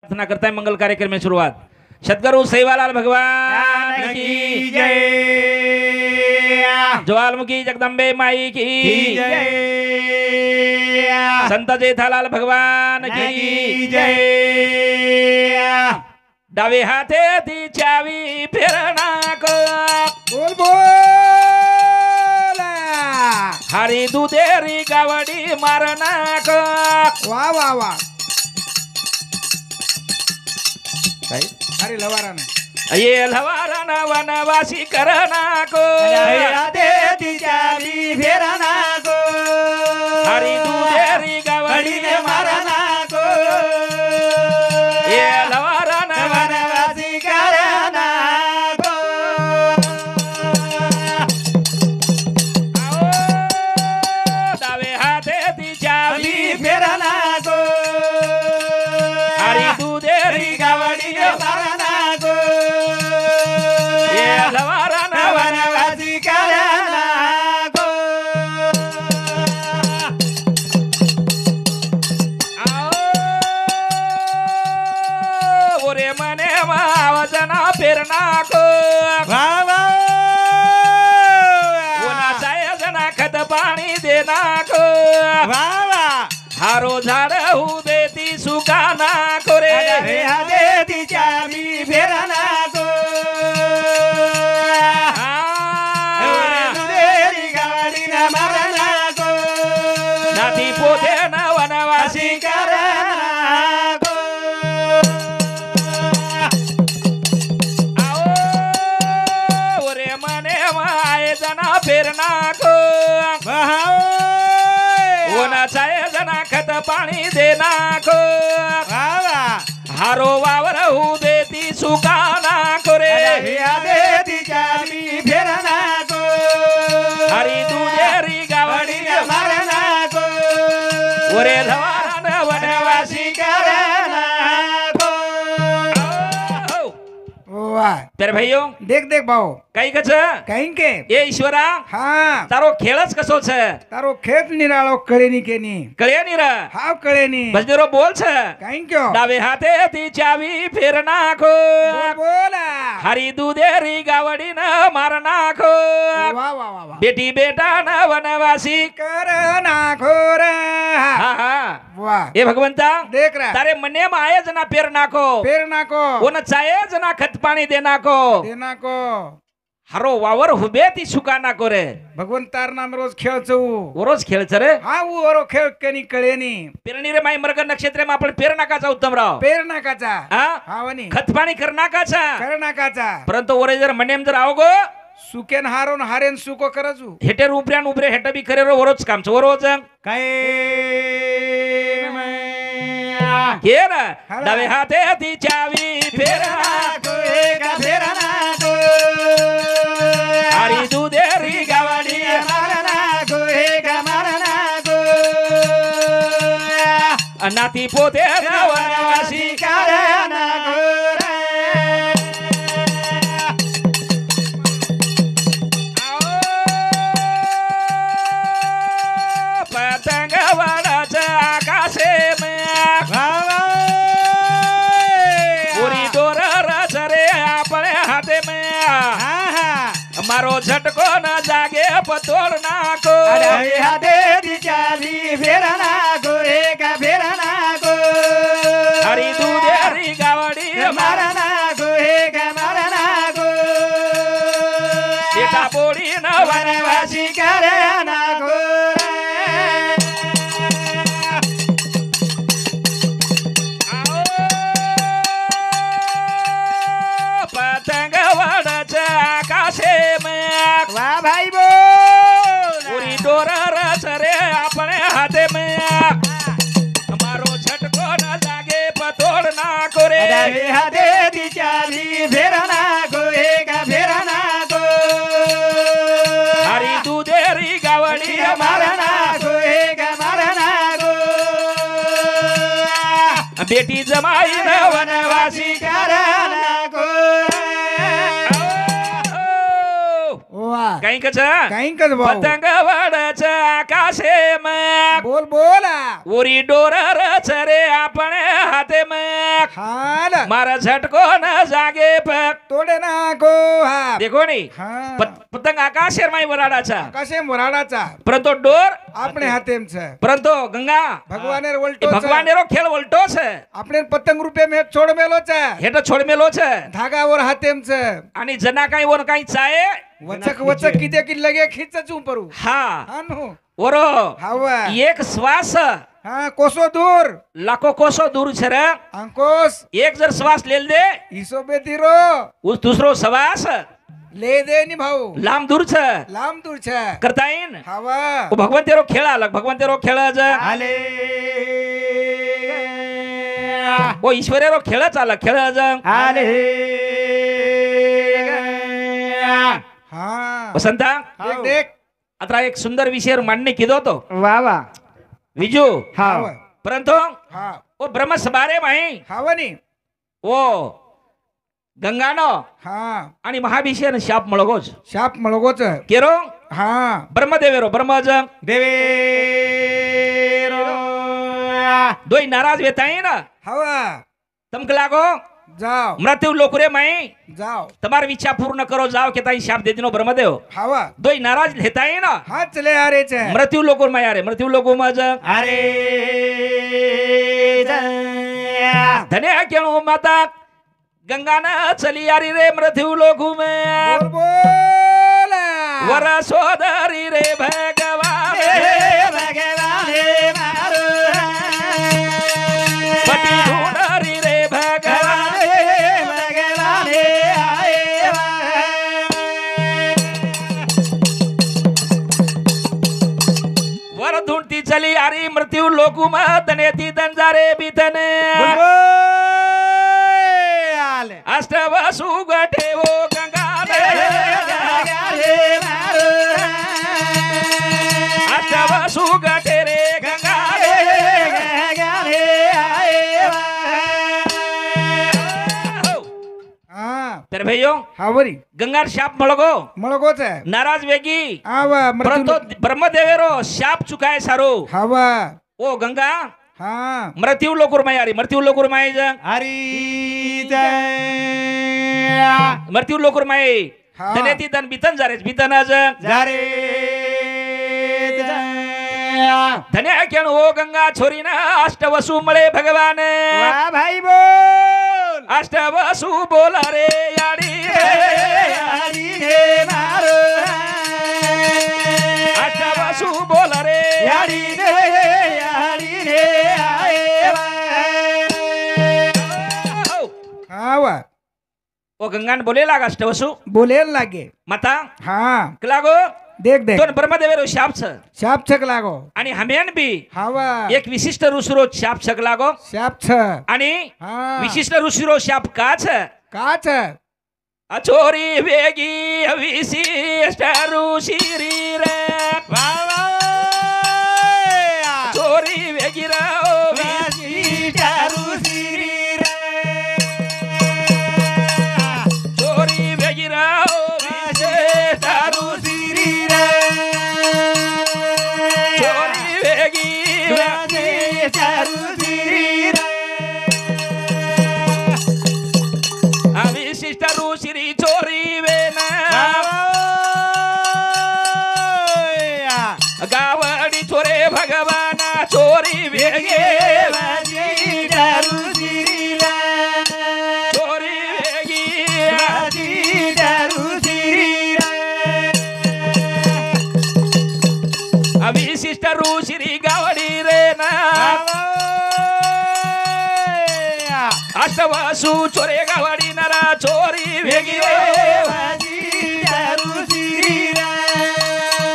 प्रार्थना करता है मंगल कार्यक्रम में शुरुआत। सदगुरु सेवालाल भगवान की जय ज्वालमुखी जगदम्बे माई की जय संत जेठालाल भगवान की जय डावे हाथे दी चावी फेरना को बोल बोल हरी दुधेरी गावडी मारना को वाह वाह वाह अरे लवारा ने ये लवारा वनवासी करना को दे दी चावी फेरना को हरी दुधेरी गावडी ने मारना को ये लवारा वनवासी करना को डावे हाथे दी चावी फेरना को हरी दुधेरी गावडी ने मारना को ये लवारा वनवासी करना को ओरे मने आवाजना फेरना को वाह वाह ओना जना खत पाणी देना को वाह वाह हारो झाड हू देती सुकाना को रे अरे हदे दी चावी फेरना को दुधेरी गावडी न मारना को नाती पोते न वनवासी करना को आओ ओरे मने आए जना फेरना को वाह ओना जना खत पाणी देना को वाह हारो वावर हू देती सुकाना को रे अरे हदे दी चावी फेरना को हरी दुधेरी गावडी गावडी न मारना को ओरे लवारा न वनवासी करना को आओ। वाह तर भाईयो देख देख भाऊ काही कच कहीं के ए ईश्वरा हाँ तारो खेळच कसो छ तारो खेत निराळो कळेनी केनी कळ्या नी रा हाव कळेनी बजनेरो बोल छ कहीं क्यों डावे हाते ती चावी फेर नाखो बोला हरी दुधेरी गावडी न मार नाखो वाह वाह वाह वाह बेटी बेटा न वनवासी कर नाखो रे हा हा वाह ए भगवंता देख रहा तारे मने माये जना पेर नाखो फेर नाको ओन चाये जना खत पाणी दे नाखो देना को हरो वावर हुबे ती सुका नाको रे भगवंत तार नाम रोज खेळचो रोज खेळच रे हा वरो खेळ केनी कळेनी पेरणी रे माई मर्ग नक्षत्र आपण पेर नाकाचा उत्तमराव पेर नाकाचा हा हावनी खत पाणी कर नाकाचा कर नाकाचा परंतु ओरे जर मनेम जर आवगो सुकेन हारोन हारेन सुको करजू हेटे उपऱ्यान उपरे हेट बी करे रो वरोच कामच वरोच काय हे ना डावे हाते ती चावी फेर हरी दुधेरी गावडी नाती पोते वनवासी पतंग वडाच आकाशे पूरी डोर रच रे अपने हाथे में मारो झटको न जागे पतोड़ नाको हरी दुधेरी गावडी बेटा पोड़ी न वनवासी आओ पतंग वडाच आकाशे में वाह भाई बोल पूरी डोर रच रे अपने हाथे में मारो झटको न जागे पतोड़ नाको रे हदे दी चावी फेरना को एक फेरना को हरी दुधेरी गावडी मारना को एक मारना को बेटी जमाई न वनवासी करना को आओ। वाह हा काही कच काही कच भाऊ पतंग वडच आकाशे मग बोल बोला उरी डोरच रे आपण हाते मग हा ना मारा झटको न जागे पक तोडे ना को हा देखो नी हा पतंग आकाशेर माई वराडाचा कसे मोराडाचा परंतु डोर આપણે હાથેમ છે परंतु गंगा ભગવાને એ વલટો છે ભગવાન એરો ખેલ વલટો છે આપણે પતંગ રૂપે મેં છોડ મેલો છે हेट छोड मेलो છે धागा वर हाथेम છે आणि जना काही वर काही चाये वचक वचक किते की लगे खींचचू परू हा हा नो वरो हवा एक श्वास हा कोसो दूर लाखो कोसो दूर છે रे अंकोस एक जर श्वास लेल दे ईसो बेतीरो उस दूसरो श्वास ले दे नि भाऊ लांब दूर છે लांब दूर છે करता येईन हवा वो भगवान तेरो खेळ आला भगवान तेरो खेळ आले वो ईश्वरेरो खेळच आला खेळ आले हा वसंता देख देख आता एक सुंदर विषय मांडणे किदो तो वा वा विजू हा परंतु हा वो ब्रह्म सबारे माही हवा नि वो गंगानो हा आणि महाभिषेन शाप मळगोज शाप मळगोच केरो हा ब्रह्मदेवेरो ब्रह्मज देवेरो दोई नाराज वेताई ना हवा तमक लागो जाओ मृत्यु लोकुरे माई जाओ તમાર વિચાર પૂર્ણ કરો જાઓ કે તાઈ શાપ દેદીનો બ્રહ્મદેવ हवा દોઈ નારાજ લેતાઈ ના हाथ चले आ रहे छे મૃત્યુ લોકો માં યારે મૃત્યુ લોકો માં જ अरे ધને કેણો માતા ગંગાના ચલી યારી રે મૃત્યુ લોકો में बोल बोला વર સોદરી રે ભગવાન भगवान मारो પતિ ઢૂંઢરી રે ભગવાન भगवान आए વર ઢૂંઢતી ચલી યારી મૃત્યુ લોકો માં તનેથી દંજારે બીતને અષ્ટવસુ ગઠે વો ગંગા અષ્ટવસુ ગઠે રે ગંગા हाँ तेरे भाइयों हावरी गंगार शाप मळगो मळगो छे नाराज वेगी आवा परंतु ब्रह्मदेवेरो शाप चुकाय सारो हवा ओ गंगा हाँ मृत्यु लोकुर मायारी मृत्यु लोकुर माय हरी मृत्यु लोकुर माय हाँ। तनेती दन बितन जारे बितन आज जारे धन्य केण ओ गंगा छोरी ना अष्टवसु मळे भगवान वाह भाई बोल अष्टवसु बोला रे याडी हरी रे मारो अष्टवसु बोला रे हरी रे आए आवा ओ गंगान बोले लागा अष्टवसु बोले लागे माता हाँ लागो देख देख दोन ब्रह्मदेवेरो शाप छ शाप छक लागो आणि हमेन बी हवा एक विशिष्ट ऋषीरो शाप छक लागो शाप छ आणि हाँ विशिष्ट ऋषीरो शाप का छ का छ अचोरी वेगी विशिष्ट ऋषी रे चोरी वेगी राव चोरी वेगी राव चोरी वेगी विशिष्ट ऋषी चोरी वेना गावडी चोरे भगवाना चोरी वेगे चोरी वेगी विशिष्ट ऋषी गावडी रे ना अष्टवसु चोरे गावडी नरा चोरी वेगी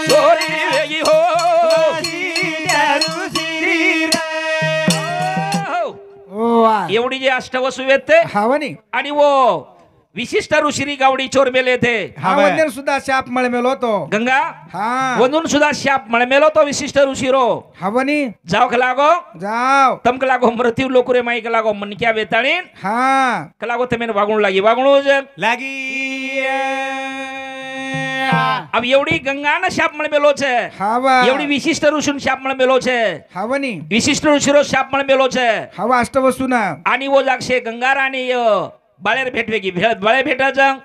चोरी वेगी हो एवढी जे अष्टवसु येते हावनी आणि वो विशिष्ट ऋषी गावडी चोर मेले थे हा वंदन सुद्धा शाप मळमेलो तो गंगा हाँ वंदून सुद्धा शाप मळमेलो तो विशिष्ट ऋषी रो हावनी जाओ लागो जाओ तमक लागो मृत्यू लोकुरे माई लागो मनक्या वेताणी हाँ कलागो तमेन वागणू लागी वागणू लागी अब एवढी गंगानं शापमळ मेलो છે हवा एवढी विशिष्ट ऋषून शापमळ मेलो છે हवनी विशिष्ट ऋषीरो शापमळ मेलो છે हवा अष्टवसुना आणि वो जागशे गंगारा आणि बाळेर भेटवे की बाळे भेटायचं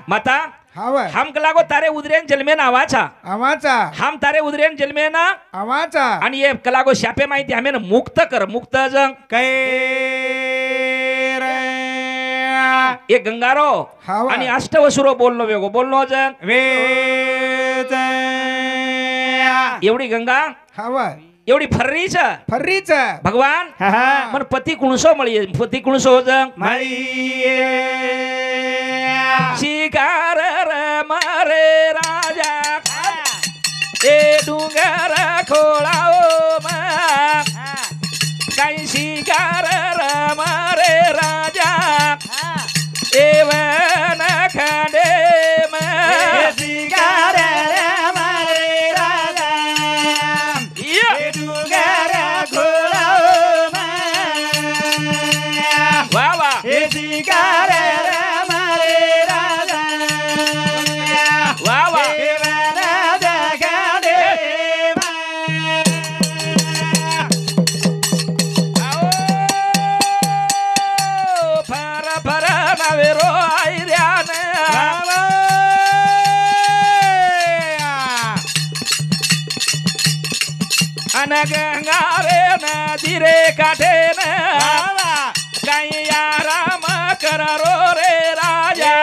माता हवा हम लागो तारे उदरेन जन्मे नावाचा आवाचा हम तारे उदरेन जन्मे ना आवाचा आणि ये कलागो शापे माहिती आम्ही ना मुक्त कर मुक्त जंग ये गंगारो हवा आणि अष्टवसुरो बोललो वेगो बोललो जंग एवढी गंगा हवा एवढी फर्रीच फर्रीचा भगवान मन पती कुणसो मळी पती कुणसो जंग शिकार मारे राजा ए डुंगर खोळाओ काही शिकार मारे राजा एवन खडे वा वा वा वा फर फर नवेरो आयर्यान अन गंगारे नदी रे काठे काही आराम करो रे राजा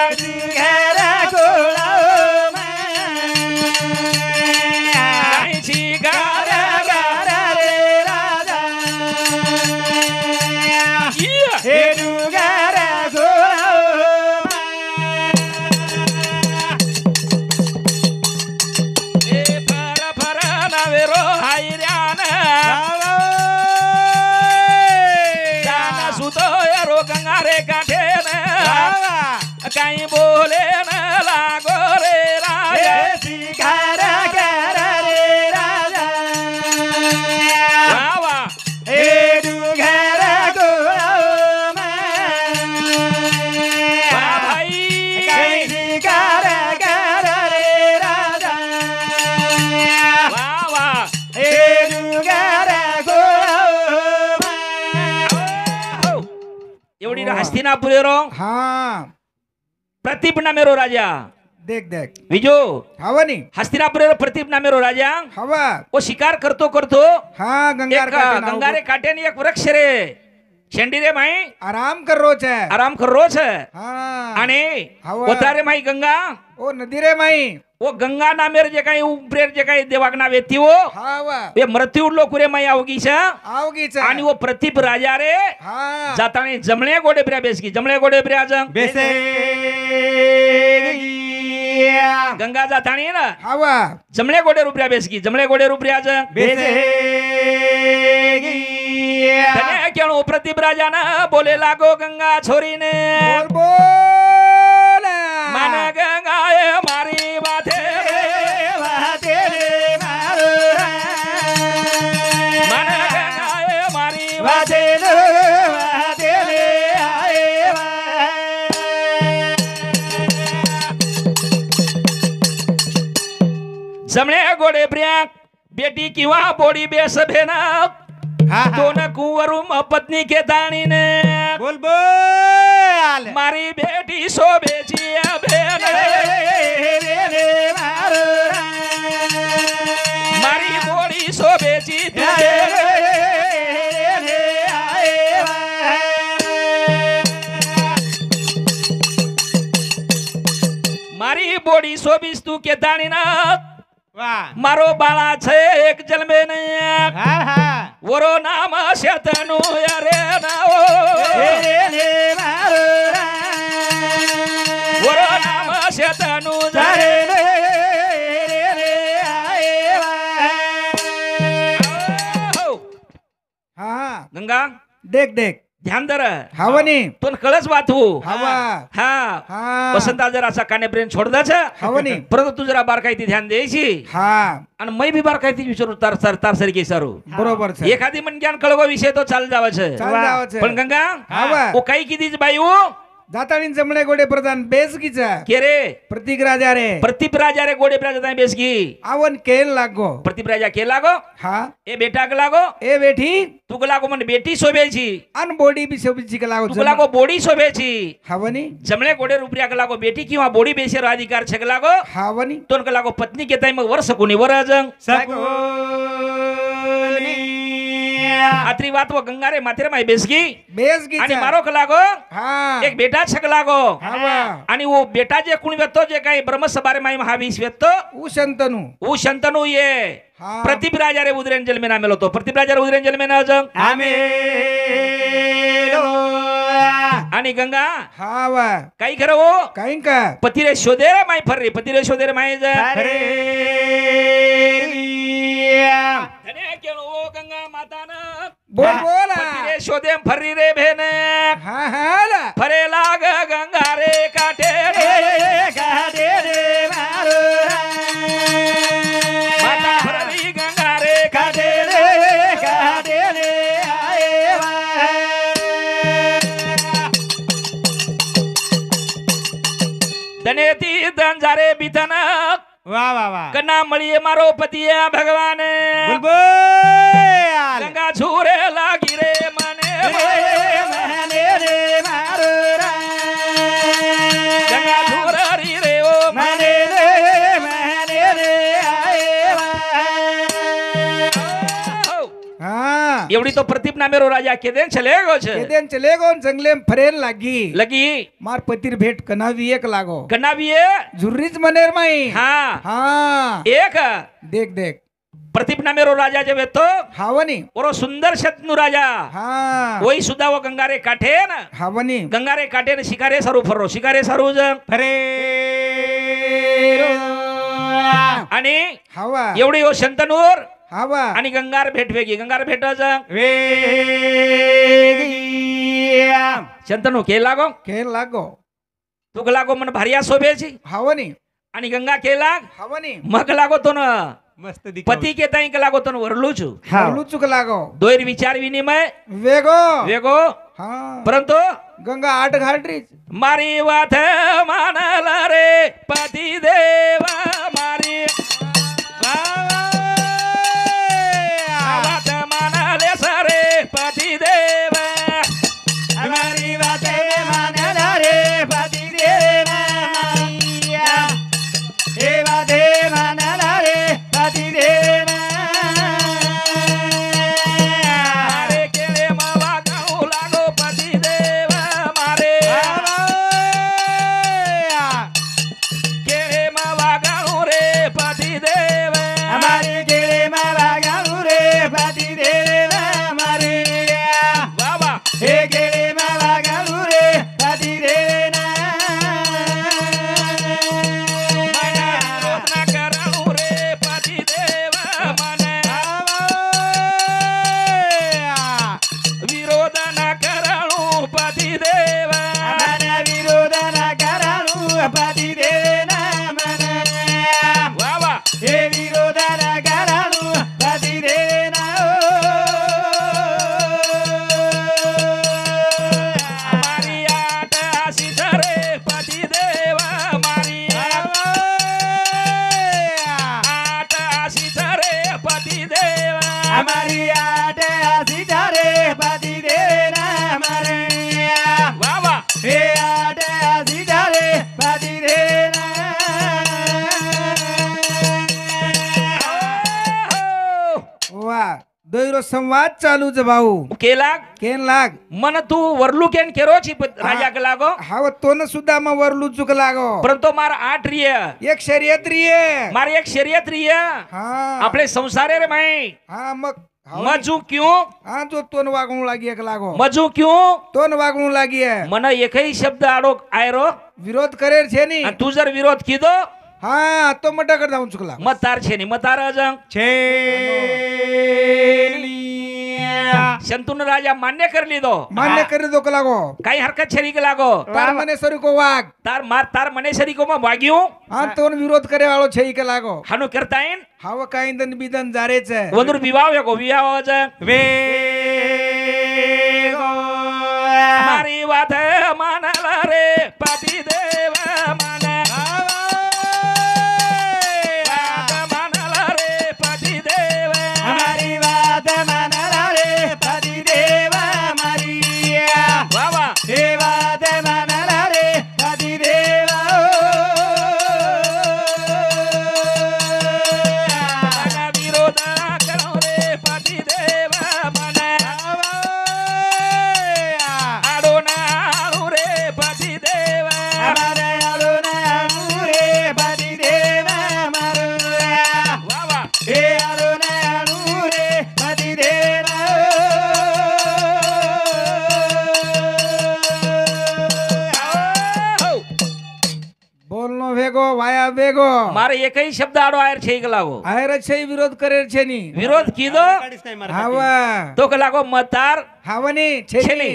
काही शिकार फर फर नवेरो हैर्यान सुतो रो गंगारे काठे काही बोले न लागो रे राजा वा वा वा भाई वा वा एवढी हस्तिनापुर रो हाँ प्रतीप नामेरो राजा देख देख विजो हवनी हस्तिनापुर प्रतीप नामेरो राजा हवा वो शिकार करतो करतो हाँ गंगार एक काटे नाव गंगारे काठेनी एक वृक्ष रे शेंडी रे माई आराम कर रोच है आराम कर रोज हाँ आणि हवा. ओतारे माई गंगा ओ नदी रे माई वो गंगा नामेर जे काही उपरेर जे काही देवाक नाव येती वो हवा हे मृत्यू लोकुरे माई आवगीच आवगीच आणि वो प्रतीप राजा रे हाँ जाताने जमळे गोडे ब्र्या बेसकी जमळे गोडे ब्र्या जंग गंगा जातानी ना हवा जमळे गोडे रुपया बेसकी जमळे गोडे रुपया जंग तने केणो प्रतीप राजा ना बोले लागो गंगा छोरीने बोल बोल मन गंगाए मारी माथे मन गंगाए मारी माथे जमळे गोडे ब्र्या बेटी किंवा बोडी बेस भेना दोन कुंवरू पत्नी के दाणीने बोल बोल मारी बेटी शोभेची भेन मारी बोडी शोभेची मारी बोडी शोभीस तू के दाणीना मारो बाळा छे एक जन्मे नहीं वरो नाम शतनु अरे नाओ वरो नाम शतनु जरे हाँ गंगा देख देख ध्यान दर हवनी पण कळच वाचू हवा हा हाँ वसंता जरा असा काने ब्रेन छोड़ छ हवनी परंतु तू जरा बारकाईती ध्यान द्यायची हाँ आणि मै बी बारकाईती विचारू तार सारखी सारू बरोबर छे एखादी मन ज्ञान कळगो विषय तो चाल जावं छे चाल जावं छे. पण गंगा हवा ओ काही कितीच बाई हो जाताळी जमणे गोडे प्रधान बेसगीचा के रे प्रतीक राजा रे प्रतीप राजा रे गोडे प्राजा बेसगी आवन केल लागो प्रतीप राजा के लागो हा ए बेटा के लागो ए बेठी तुक लागो मन बेटी शोभेची अन बॉडी बी सोबीची का लागो तुक लागो बोडी शोभेची हावनी जमणे गोडे रुपया के लागो बेटी किंवा बोडी बेशेर अधिकार छे के लागो हावनी तोन के लागो पत्नी के ताई मग वर्ष कोणी वरज आत्री वात व गंगारे माथेर माय बेसगी बेसगीचा आणि मारो के लागो हा एक बेटा छक लागो हावा आणि वो बेटा जे कुणी वेतो जे काही ब्रह्मसबारे माई महावीस वेतो उ शंतनु वो शंतनु ये हा प्रतीप राजा रे उदरेंजल में नामेलो तो प्रतीप राजा रे उदरेंजल में ना जंग आणि गंगा हावा काही खरं हो काही का पती रे शोधे रे माई फर्री पती रे शोधे रे माई जा धने केळो ओ गंगा माताना बोल बोला पती रे शोधे फर्री रे भेने हा हा फरे लाग गंगा रे काटे रे माता फर्री गंगा रे काटे धनेती दंजारे बितन वाह वाह वाह कन्ना मळीए मारो पतिया भगवान गंगा छूरे लागी रे मने गंगा छूरी रे ओ हा एवढी तो प्रतीप नामेरो राजा केदेन चले गो छे केदेन चले गो जंगले में फरेन लागी लगी मार पतिर भेट कनावी एक लागो कन्नाविये झुर्रीच मनेर माई हाँ हा एक देख देख प्रतीप नामेरो राजा जे वेतो हावनी ओरो सुंदर शतनु राजा हा वही सुद्धा वो गंगारे काठे ना हावनी गंगारे काठे ने शिकारे सारू फरो शिकारे सारू ज फरे आणि हावा एवढी हो शंतनूर हावा आणि गंगार भेट वेगी गंगार भेटच शंतनू के लागो खेळ लागो तुक लागो मन भारिया शोभेची हावनी आणि गंगा के लाग हावनी मग लागो तो न मस्त पती के ताई के लागो तो न वरलू छु लुचुक लागो दोर विचार विनिमय वेगो वेगो हा परंतु गंगा आठ घाटरीच मारी वाथ मानला रे पती देवा मारी वाथ मानले सरे पती देवा हमारी बातें मानला रे पति देवा हे बातें मानला रे पति देवा मारे केले मावा गाऊ लागो पती देवा मारे केले मावा गाऊ रे पती देवा हमारे गिरे मारा गाऊ रे पति देवा हमारे बाबा हे गिरे मारा गाऊ रे पति देवा मना विरोध न कराऊ रे पती देवा मने विरोध न कराऊ पती देवा हमारा विरोध न करानु पति देवा मना बाबा हे विरोध न करानु पति देवा मारी आट आशी धरे पती देवा मारी आट आशी धरे पती देवा हमारी आट सितारे पति देवा हमारे बाबा हे आट सितारे पति देवा वाह दोयरो संवाद चालू ज भाऊ केला केन लाग मन तू वरलू केन केरोची राजा के लागो हाव तो न सुद्धा मग वरलू चुक लागो परंतु मार आठ रिय एक शर्यत रिये मार एक शर्यत रिय हा आपले संसारे रे माई हा मग हाव. मजू क्यों हा जो तोन वागणू लागी एक लागो मजू क्यों तोन वागणू लागी आहे मन एकही शब्द आडो आयरो विरोध करेल छे नी आणि तू जर विरोध कीधो हा तो मटाकड जाऊन चुकला मतार छे नी मतार अजंग शंतनु राजा मान्य कर लीधो मान्य करी दो लागो काही हरकत छरी के लागो तार मने सरी को वाग तार मने सरी को वाग्यू हा तोन विरोध करे वाळो छई के लागो हानु करतायन हाव काही दन बिदन जारेच आहे वंदुर विवाह को विवाह अजंग मारी वात मानला रे વેગો મારે એકઈ શબ્દ આડો આયર છે કે લાગો આયર છે વિરોધ કરે છે ની વિરોધ કીધો હાવા તો કે લાગો મતાર હાવની છે છેલી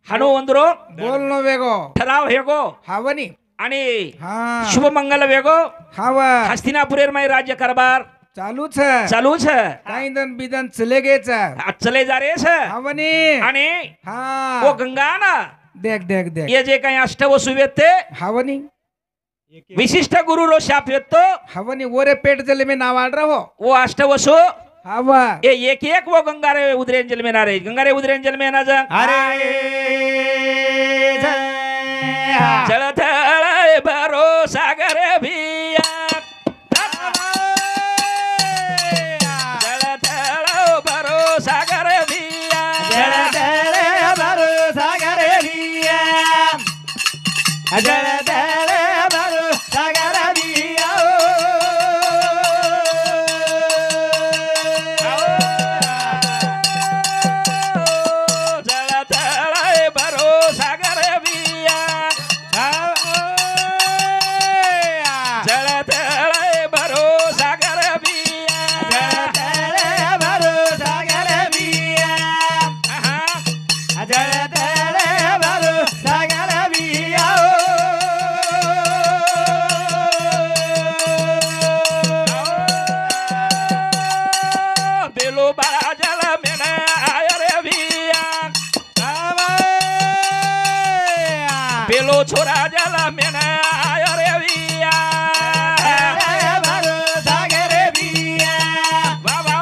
હાનો અંદરો બોલનો વેગો ઠરાવ હેગો હાવની आणि હા शुभ मंगल वेगो હાવા हस्तिनापुरेर माई राज्य कारभार ચાલુ છે चालू છે કાઈ દન બીદન ચલે ગે છે चले जा रे છે હાવની आणि હા वो गंगा ना देख देख देख ये जे काही अष्टवसु वेत्ते हावनी विशिष्ट गुरु रो शाप वेत्तो हावनी ओरे पेट जले में नावाड रहो वो अष्टवसु हावा ये एक वो गंगारे उदरेंजल में ना रे गंगारे उदरेंजल में ना जा अरे जलथळ भरो सागर भिया जलथळ भरो सागर भिया जलथळ भरो सागर भिया जलथळ भरो सागर भिया आहा. बेलो बाळा जल मेना आयर भिया बेलो छोरा जल मेना आयर भिया वा वा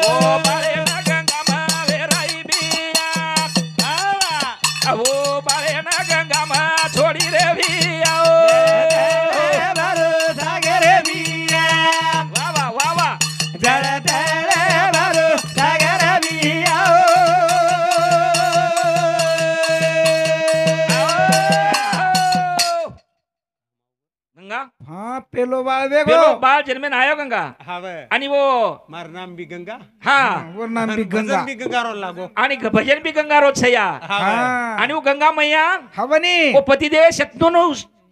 ओ बाळे ना गंगा मा वेराई भिया ओ बाळे ना गंगा मा छोडी रे भिया वा वा वा वा गंगा हाँ पेलो बाळ वेगो बेलो बाळ जन्मेन आयो गंगा आणि वो મારું નામ બી ગંગા हा वो नाम भी गंगा ભજન બી ગંગારો લાગો आणि भजन बी गंगा रोज છે या हाँ आणि वो गंगा मैया हावनी वो पतिदेव शत्रूनु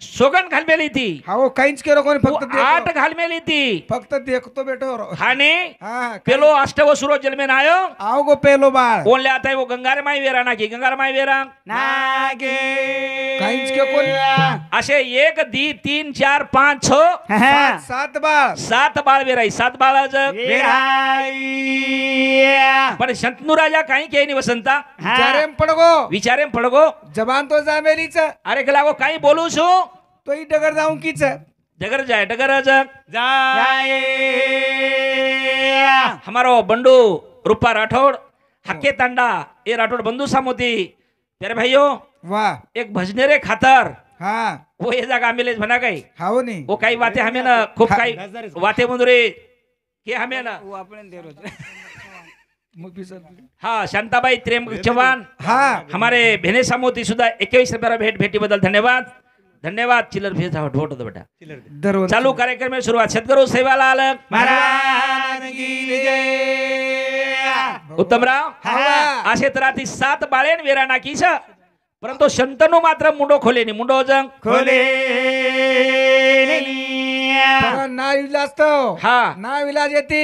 सोगन घालमेली ती हावो काहीच केलो कोणी वो फक्त 8 देखतो घालमेली ती फक्त देखतो बेटो आणि हाँ पेलो अष्टवसुरो जन्मेन आयो आओ गो पेलो बाळ बोलले आता वो गंगारे माई वेरा नाकी गंगारे माई वेरा काहीच के कोणी असे 1 2 3 4 5 6 सात बाळ 7 बाळ वेराई 7 बाळ पण शंतनू राजा काही के नाही वसंता विचारेम पडगो विचारे पडगो जबान तो जामेलीच अरे लागो काही बोलू छू तो ही डगर जाऊन कीच डगर जाए डगर हमारो बंडू रूपा राठौड़ हक्के तांडा ये राठौड़ बंधु सामोती प्यारे भाइयों वाह एक भजनेरे खातर हाँ वो ये जागा मिले बना गई हाव नहीं वो काही वाते हमें ना खूप काही वाते मुंदरे के हमें ना हाँ शांताबाई त्रेम चव्हाण हाँ हमारे भेने सामोती सुद्धा 21 रुपया भेट भेटी बदल धन्यवाद धन्यवाद चिल्लर भेट ढोट दो बेटा दररोज चालू कार्यक्रम में शुरुआत सदगुरु सेवालाल उत्तमराव असे तर आती 7 बाळेन वेरा नाकी छ परंतु शंतनु मात्र मुंडो खोले नि मुंडो जंग ना विलास तो हाँ ना विलास येते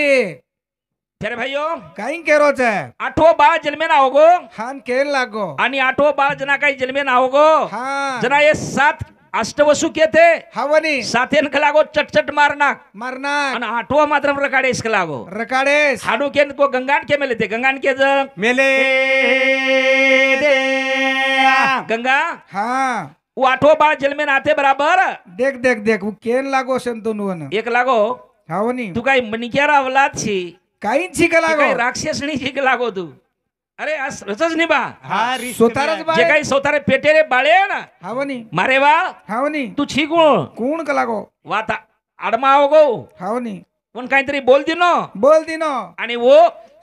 प्यारे भाइयों काही केरोच आठवो बाळ जन्मे ना होगो हान केल लागो आणि आठवो बाळ जना काही जन्मे ना होगो हाँ जना ये 7 अष्टवसु केते हावनी 7 लागो चटचट मारना मरना आणि आठवो मात्र रकाडेस लागो रकाडेस हाडू के को गंगान के मेले ते गंगान के जंग મેલે गंगा हाँ वो आठवो बाळ जन्मे नाते बराबर देख देख देख वो केन लागो संतोनुवन एक लागो हावनी तू काही मणिक्यारा अवलाद छी काही छिक तू लागो काही राक्षसणी छी लागो तू अरे आज रचच नाही बा હા રીસ सोतारच जे बाळे काही सोतारे पेटेरे बाळे ना हावनी मारे वा हावनी तू छिगुळ कोण का लागो वाता आडमा होगो हावनी पण काहीतरी बोल दिनो बोल दिनो आणि वो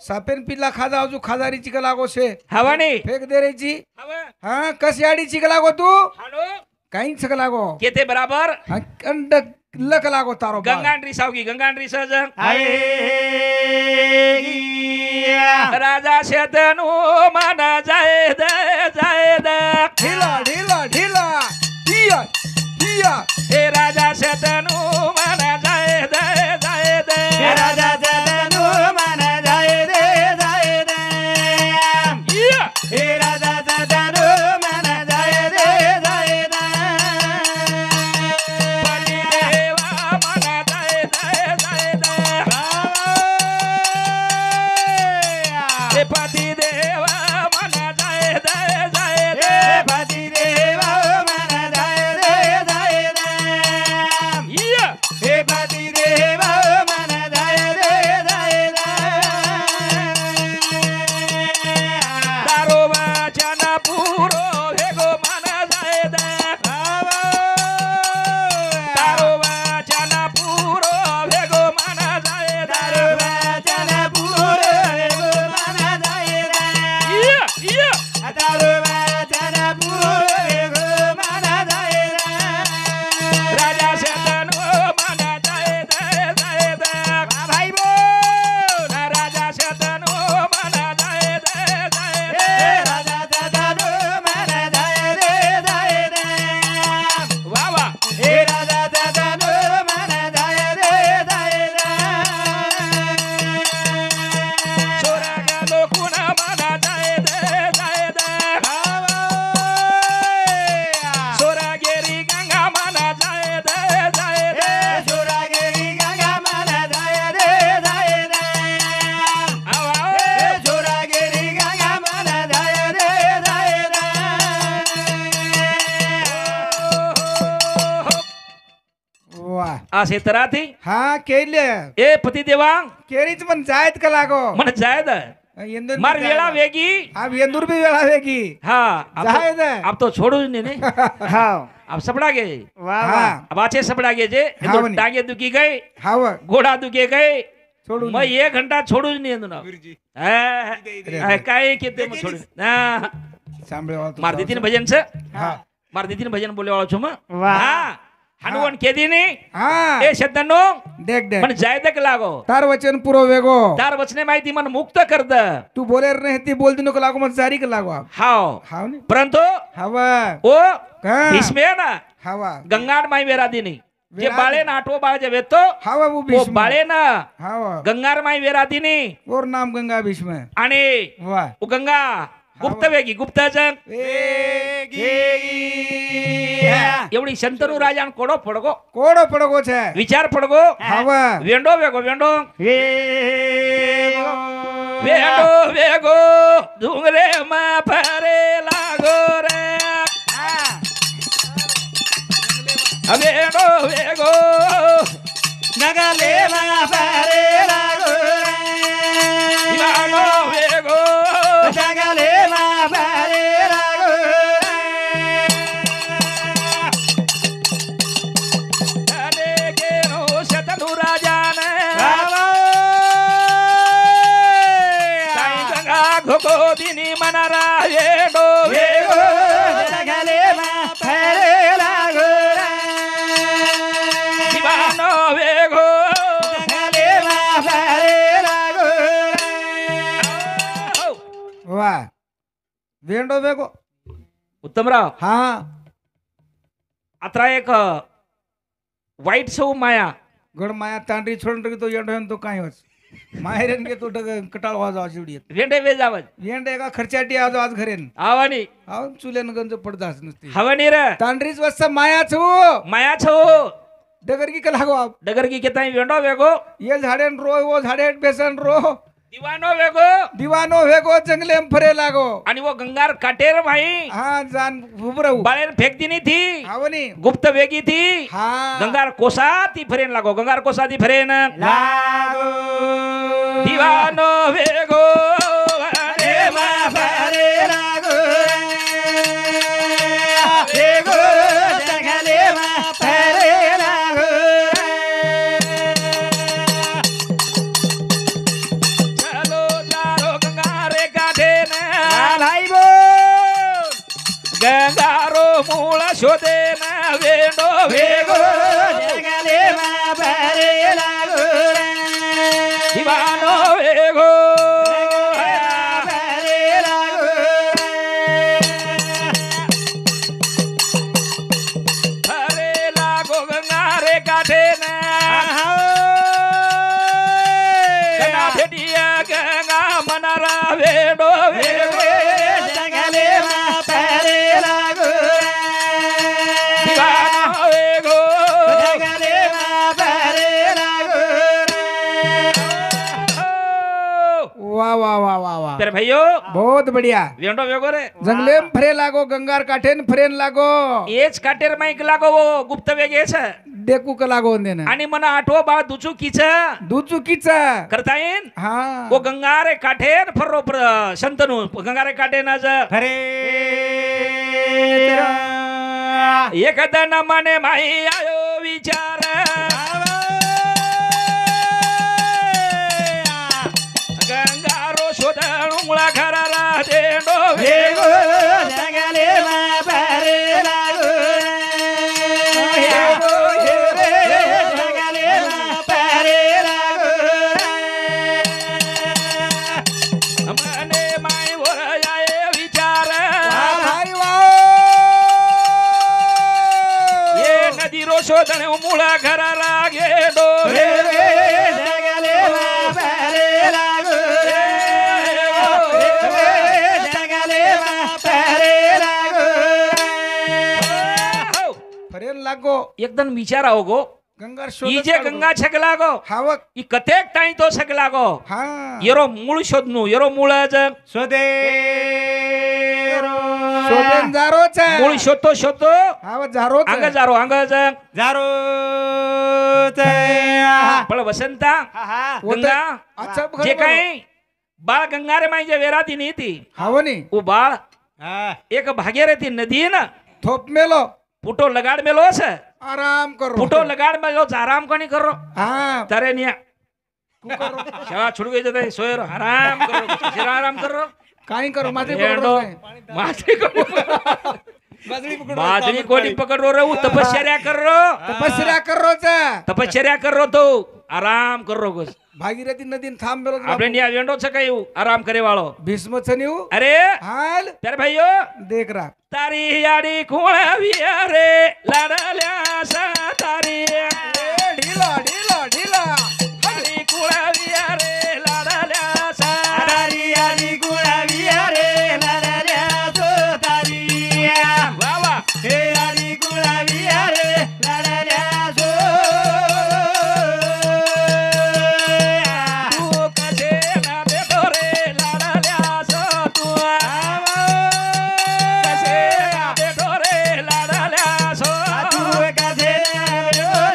सापेन पिल्ला खाजा अजू खाजारी चिक लागो से हवानी फेक दे रही ची हवा हाँ कसियाडी चिक लागो तू हाडो काही छिक लागो केते बराबर हाँ, अंड लक लागो तारो बाळ. गंगांड्री सावगी गंगांड्री सहज આયે राजा शेतनु मन जायद जायद ढिला ढिला ढिला हिया हिया हे राजा शेतनु मन जायद जायद राजा जतनु मन जाय दे या हे राजा जतनु मन जाय दे पती देवा मन जायद जायद हे पती देवा मन जायद जायद पति देवा मन जाय दे या हे पति देवा मन जाय दे तारो वाचन पुरो वेगो मन जायद तारो वाचन पुरो वेगो मन जायद वचन पूरे मन जाय या या तारो वचन पूरे मन जाय राजा शेतनु मन जायद जायद भाई बोल राजा शेतनु मन जायद जायद राजा जतनु मन जाय दे वा वा हे राजा जतनु मन जाय दे सोराग लोकुन मन जायद जायद सोरागेरी गंगा मन जायद जायद जोरागेरी गंगा मन जाय दे आवा जोरागेरी गंगा मन जाय दे वाह आ शेतराथी हा केले ए पती देवा केरीच पण जायत का लागो मन जायद इंदूर मार वेळा वेगी अब इंदूर भी वेळा वेगी हाँ जायद अब तो छोड़ो ही नहीं हाँ अब सपड़ा गे वाह अब आचे सपड़ा गे जे हाँ बनी। टांगे दुखी गए हाव घोड़ा दुखे गए छोड़ू मैं 1 घंटा छोड़ू ही नहीं ना काय केते मैं छोड़ू सांभळे वाला मार देती भजन से हाँ मार देती भजन बोले वाला छुम वाह। हाँ हनुमान के दी नहीं हाँ ए शब्दनो देख देख मन जायदक लागो तार वचन पुरो वेगो तार वचने माहिती मन मुक्त कर द तू बोले नाही ती बोल दिनो को लागो मग जारी का लागो आप हाव हाव ने परंतु हवा ओ हाँ भीष्म है ना हवा गंगाड माई वेरा दी नहीं जे वेरा बाळे ना आठवो बाळ जे वेतो हवा वो वो भीष्म बाळे ना हवा गंगार माई वेरा दी नहीं और नाम गंगा भीष्म आणि वाह वो गंगा गुप्त वेगी गुप्त जन एवढी शंतनू राजान कोडो पडगो कोडो पडगो छे विचार पडगो हवा वेंडो वेगो वेंडो वेंडो वेगो डुंगरे मा फरे लागो रे वेंडो वेगो नगले मा परे लागो इवानो वेगो नगले मा परे लागो अने केनो शतनु राजान साई गंगा घोगो दिनी मनरा वेंडो वेगो नगले मा परे लागो इवानो वेगो नगले मा परे लागो वाह वेंडो वेगो उत्तमराव हा आता एक वाईट सौ माया गड माया तांडरी छोडून तो येंडो तो काय होस माहेरन गे तो कटाळ वाजो आशिवडी वेंडे वेजावज येंड एका खर्चाटी आजो आज घरेन आवानी आव चुलेन गंज पडदास नसते हवनी रे तांडरीच वस्ता माया छो माया छो डगर की कलागो आप डगर की केताई वेंडो वेगो ये झाडेन रो वो झाडेन बेसन रो दिवानो वेगो दिवानो वेगो जंगले में फरे लागो आणि वो गंगार काटेर भाई हा जान उबरऊ बाळेर फेक दिनी थी आवनी गुप्त वेगी थी हा गंगार कोसा ती फरेन लागो गंगार कोसा ती फरेन लागो दिवानो वेगो रे मा फरे लागो वेगो जंगले मा फरे लागो चलो जारो गंगारे काठेन भाई बोल गंगारो मूळ शोधेन वेंडो वेगो वेगो जंगले मा फरे लागो दिवानो वेगो प्यारे भाइयों बहुत बढ़िया वेंडो वेगो रे जंगले में फरे लागो गंगार काठे न फरेन लागो एच काटेर माईक लागो वो गुप्त वेगे छे देखू का लागो देना आणि मना आठवो बा दुचू कीच दूध चुकीचा करता येईन हा वो गंगारे काठे न फर्रो संतनु गंगारे काठे ना ज हरे एकदन मने माई आयो विचार गंगारो शोधन मुळा घराला देंडो देवो जंगले में परे लागो देवो जंगले में परे लागो मने माई वर आये विचार भाई ये नदी रो शोधन मुळा घराला गेडो जंगले में परे लागो जंगले में परे लागो फरेन लागो एकदम विचार आओ गो गंगार ई शोध जे गंगा छक लागो हावक ई कतेक टाइम तो छक लागो हा येरो मूळ शोधनु येरो मूळ ज सोदेरो शोधन जारोच मूळ शोधतो हाव जारोच अंग जारो अंग ज जारो पण वसंता गंगा अच्छा जे काही बाळ गंगारे माई जे वेराती नीती हावनी ओ बाळ एक भागीरथी नदी न थोप मेलो फुटो लगाड मेलो छ आराम करो फुटो लगाड मेलो आराम कोणी करो हाँ तारे निया तू करो शाळा छुड़ गई जते सोयरो आराम करो शिरा आराम करो काही करो माझे भेंडो पकडो माछली को माछली कोणी पकडो रे तपश्चर्या करो तपस्या करोच तपश्चर्या करो तो आराम करो गोस भागीरथी नदीन थांब मेलो આપણે ન્યા વેંડો છે કયું આરામ કરે વાળો भीष्म छनियो અરે हाल ત્યારે ભાઈઓ देख रहा તારી યાડી કુળાવી રે લાડલ્યા સા તારી ढीला ढीला ढीला તારી કુળાવી રે લાડલ્યા સા तारी आली गुलाबी रे लाल्या सो तारी વાહ વાહ हे आली गुलाबी रे लाल्या सो તું કસે ના બેઠો રે લાડલ્યા સો તું કસે ના બેઠો રે લાડલ્યા સો तू कसे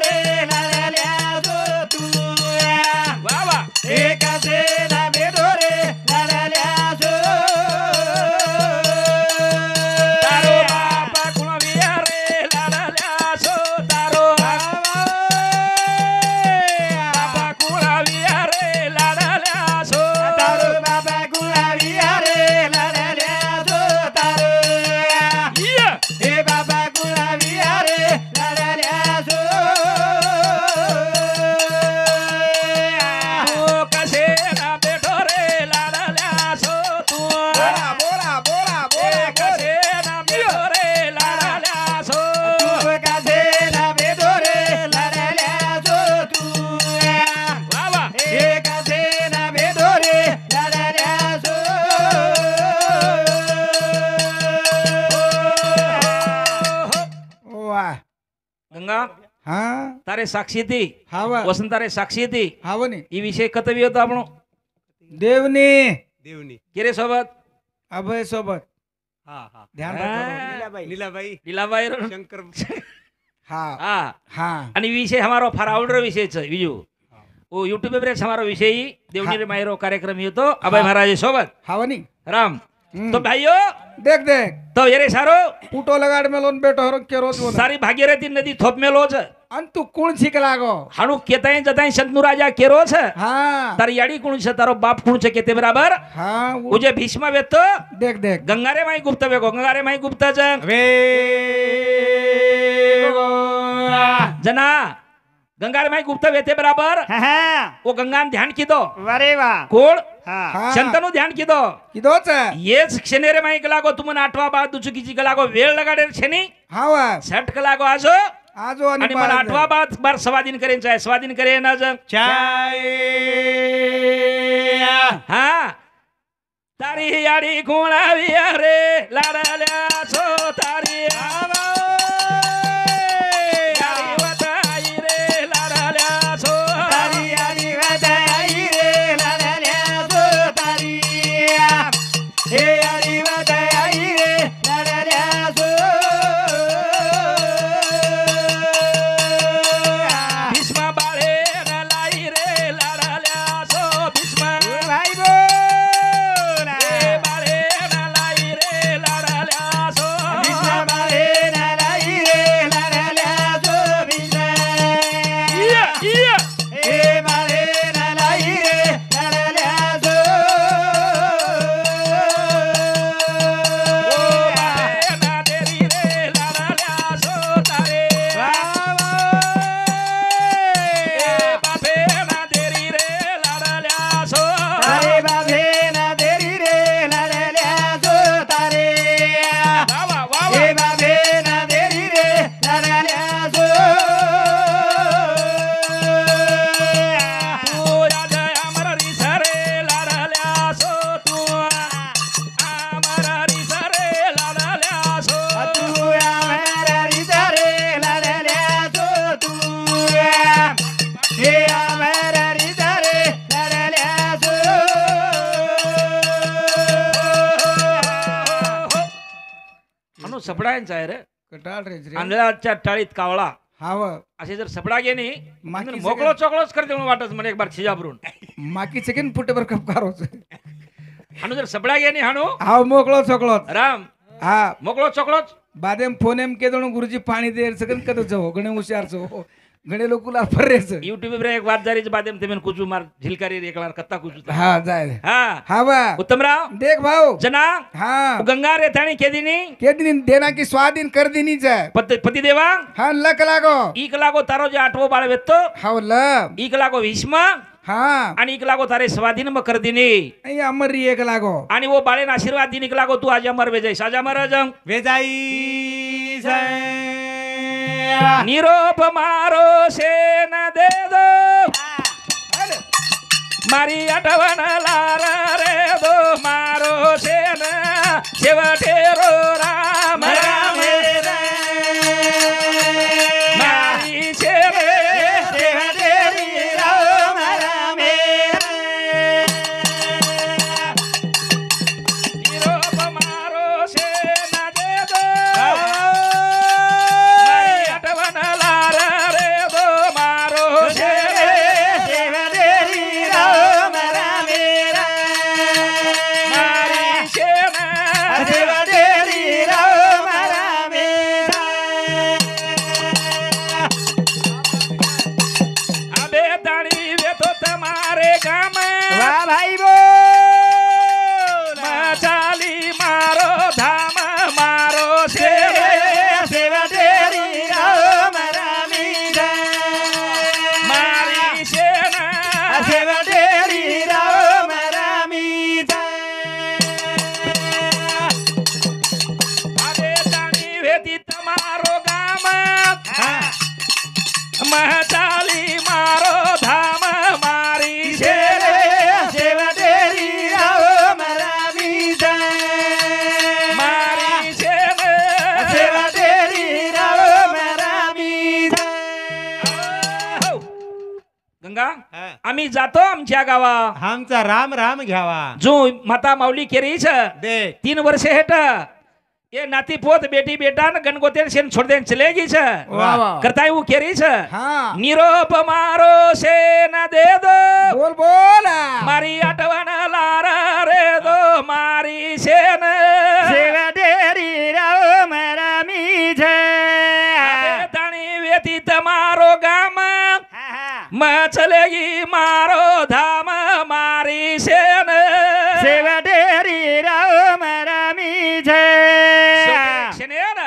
रे लाल्या सो तू વાહ વાહ हे कसे ना बेडो रे लाल्या सो તારો બાપા કુળાવી રે લાડલ્યા સો તારો બાપા કુળાવી રે લાડલ્યા સો तारो बाबा गुलाबी रे लाल्या सो तारो ઈય हे बाबा गुलाबी रे लाल्या सो તું કસે ના બેઠો રે લાડલ્યા સો તું बोला बोला बोला बोला કસે ના બેઠો રે લાડલ્યા સો तू कसे ना बेडो रे लाल्या सो तू વાહ વાહ हे कसे ना बेडो रे लाल्या सो वाह ગંગા હા તારે સાક્ષી હતી હાવ વસંત તારે સાક્ષી હતી હાવની એ વિષય કતવ્ય હતો આપણો દેવની देवनी કેરે સોબત અભય સોબત हा हा ध्यान હા. रखो नीलाबाई લીલાબાઈ રો. शंकर હા હા હા અને વિષય અમારો ફરાવડરો વિષય છે બીજું ઓ યુટ્યુબ પર અમારો વિષય દેવની માયરો કાર્યક્રમ હતો અભય મહારાજ સોબત હાવની રામ हम्म. તો ભાઈઓ देख देख તો એરે સારો ફૂટો લગાડ મેલો ને બેઠો હરો કે રોજ બોલે સારી ભાગીરથી નદી થોપ મેલો છે અન તું કોણ છીક લાગો હાણું કેતાય જતાય સંતનું રાજા કેરો છે હા તારી યાડી કોણ છે તારો બાપ કોણ છે કે તે બરાબર હા ઉજે ભીષ્મ વેતો देख देख ગંગારે માઈ ગુપ્ત વેગો ગંગારે માઈ ગુપ્ત છે वे जना गंगारे माई गुप्त वेते बराबर हा वो गंगान ध्यान कीदो अरे वा कोण हा હા शंतनु ध्यान कीदो કીધો છે येच क्षणेरे माई गलागो तुमन आठवा बाळ दुचुकीची गलागो वेळ लगाडे छेनी હા વા सेट कलागो आजो આજો आणि आणि मला आठवा बाळ बार स्वाधीन करेन चाय स्वाधीन करेन आज चाय हा तारी याडी कोणावी रे लाडल्या सो तारी याडी वताई रे लाडल्या सो तारी आली वादाई रे लाल्या सो तारी सपडायचा आहे रे कटाळ रे रे. आंधळाच्या टाळीत कावळा हाव असे जर सपडा गेली माकी मोकळो चोकळोच करते म्हणून वाटत म्हणे एक बार छिजाबरून माकी सेकंड फुटेवर कप कारोच हाणू जर सपडा गेली हाणू हाव मोकळो चोकळो राम हा मोकळो चोकळोच बादेम फोन एम के दोन गुरुजी पाणी दे सगळं कद जाओ गणे हुशारचो गणे लोकुला फरेच युट्यूब पर एक बात जारी बादेम ते कुचू मार झिलकारी एकला कत्ता कुचू हा जाय हा हा बा उत्तमराव देख भाऊ जना हा गंगा रे थाणी केदिनी के दिन देना की स्वाधीन कर दिनीच पति देवा हा लक लागो ईक लागो तारो जे आठवो बाळ वेत्तो हाव ल ईक लागो भीष्म हा आणि ईक लागो तारे स्वाधीन म कर दिनी आई अमरी एक लागो आणि वो बाळेन आशीर्वाद दिनी लागो तू आज अमर वेजय साजा महाराजं वेजाई निरोप मारो सेन दे दो मारी आठवण लार रे दो मारो सेन शेवटेरो राम राम मारी शेवे निरोप मारो सेन दे दो मारी आठवण लार रे दो मारो शेवे मारी शेन आबे ताणी वेतो तमारे गाम भाई बोल चाली मारो धाम मारो शेवे मारी शेन आबे ताणी वेती तमारो गाम चाली मारो धाम मारी शेरे मारी शेरे हो. गंगा आम्ही जातो आमच्या गावा आमचा राम राम घ्यावा जो माता माऊली केरीच दे 3 वर्ष हेट ये नाती पोत बेटी बेटा न गणगोते सेन छोड़ देन चले गई छ वाह वाह करताई वो केरीच हा निरोप मारो सेन दे दो बोल बोल मारी आठवण लार रे दो मारी सेन ताणी वेती तमारो गाम चलेगी मारो धाम मारी सेन शेनेर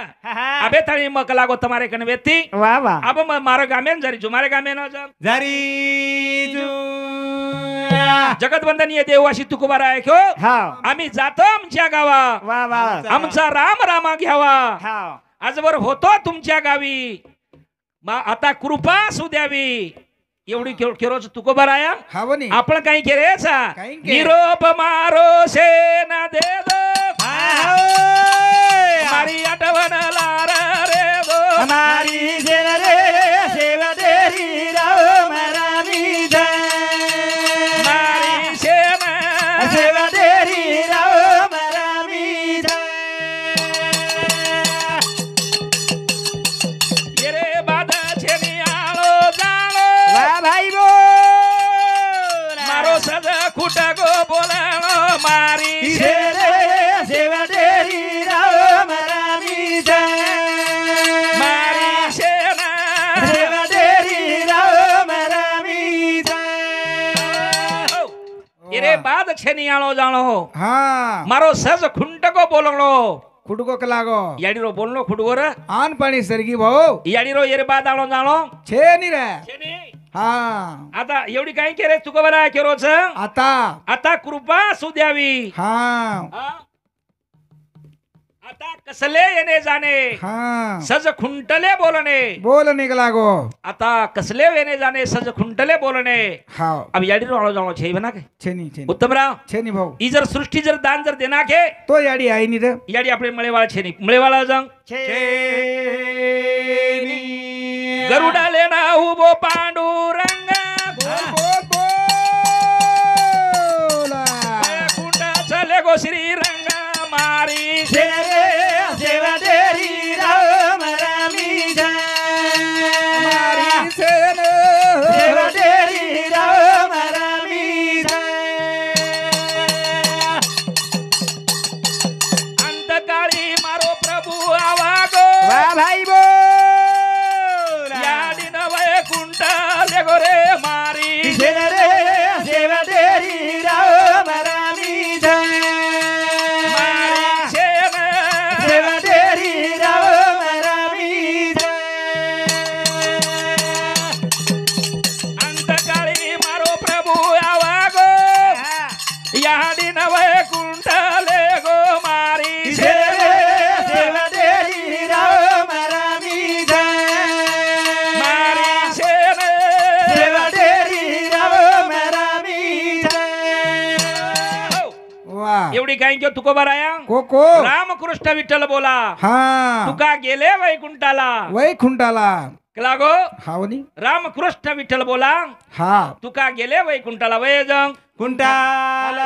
अबे ताणी मक लागो तुम्हारे कन वेती वाह वाह अब मारो गामेन जरी जुमारे गामेन जा जरी जगत वंदनीय देवाशी तुकोबारा आहे क्यो हा आम्ही जातो आमच्या गावा वाह वाह आमचा राम रामा घ्यावा हा आजवर होतो तुमच्या गावी आता कृपा असू द्यावी एवढी केरोच तुकोबार आया हावनी आपण काही केरेचा काही के. निरोप मारो सेना दे दो मारी आठवण लार रे दो हमारी सेवा तेरी राम रामी मारी सेना सेवा तेरी राम रामी येरे बाद छेनी आलो जालो वाह भाई बोल मारो सद खुट गो बोलानो मारी सेवा तेरी राम रामी मारी सेना सेवा तेरी राम रामी येरे बाद छेनी आलो जानो हा मारो सज खुंट को बोलणो खुडको लागो याडीरो बोलणो खुडगोर आन पाणी सरगी भाऊ याडीरो येरे बाद आलो जानो छे नी रे छेनी हा आता एवढी काही केरे तुका बरा केरोच आता आता कृपा असू द्यावी हा हा? आता कसले येणे जाणे हा सज खुंटले बोलणे बोल निघलागो आता कसले येणे जाणे सज खुंटले बोलणे हा अब याडीरो आलो जानो छे बना के छेनी छेनी उत्तमराव छेनी भाऊ ई जर सृष्टी जर दान जर देना के तो याडी आहे नी रे याडी आपले मळेवाळा छेनी मळेवाळा जांग गरुडाले ना उभो पांडुरंग बोल बोल कुंडा चले गो श्रीरंग मारी सेवा तेरी शेन रे सेवा तेरी राम रामी जय मारी शेन सेवा तेरी राम रामी जय अंतकाळी मारो प्रभु आवा गो याडी नवे कुंडले गो मारी शेन सेवा तेरी राम रामी जय मारी शेन सेवा तेरी राम रामी जय वा एवढी काय घेऊ तुको बराया कोको रामकृष्ण विठ्ठल बोला हा तुका गेले वैकुंठाला वैकुंठाला लागो हावनी रामकृष्ण विठ्ठल बोला हा तुका गेले वैकुंठाला वय जंग कुंटाल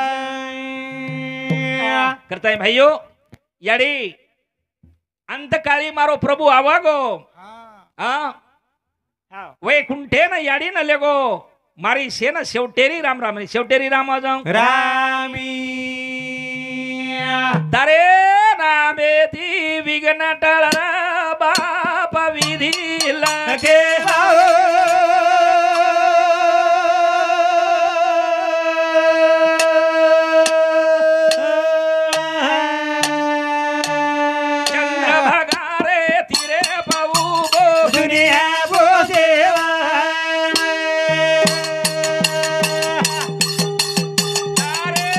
करताय भाइयो याडी अंतकाळी मारो प्रभु आवा गो हा वैकुंठे न याडी न लेगो मारी शेन शेवटेरी राम राम शेवटेरी राम जंग रामी तारे नामे ती विघ्न टळरा बाप विधीला के चंद्रभागा रे तिरे पाऊ गो दुनिया बो सेवा तारे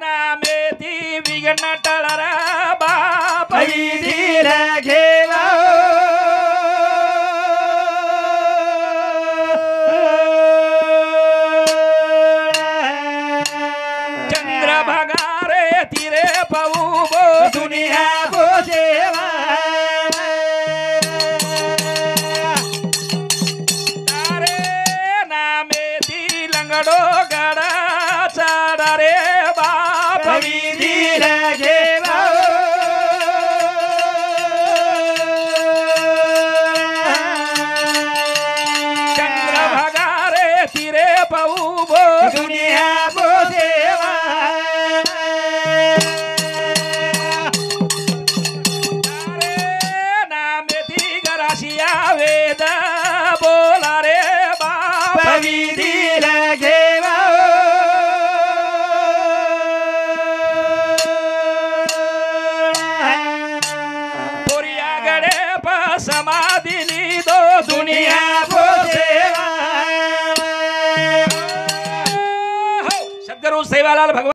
नामे ती विघ्न टळरा बाप धीर घेवा चंद्रभागा रे तिरे पाऊ गो दुनिया बो सेवा तारे नामे ती लंगडो गडा चाडा रे बाप धीर घेवा चंद्रभागा रे तिरे पाऊ गो दुनिया बो सेवा तारे नामे ती गराशिया वेद बोला रे बाप धीर घेवा पोरिया गडे समाधीनी दो दुनिया दुनिया बो सेवा सद्गुरु सेवालाल भगवान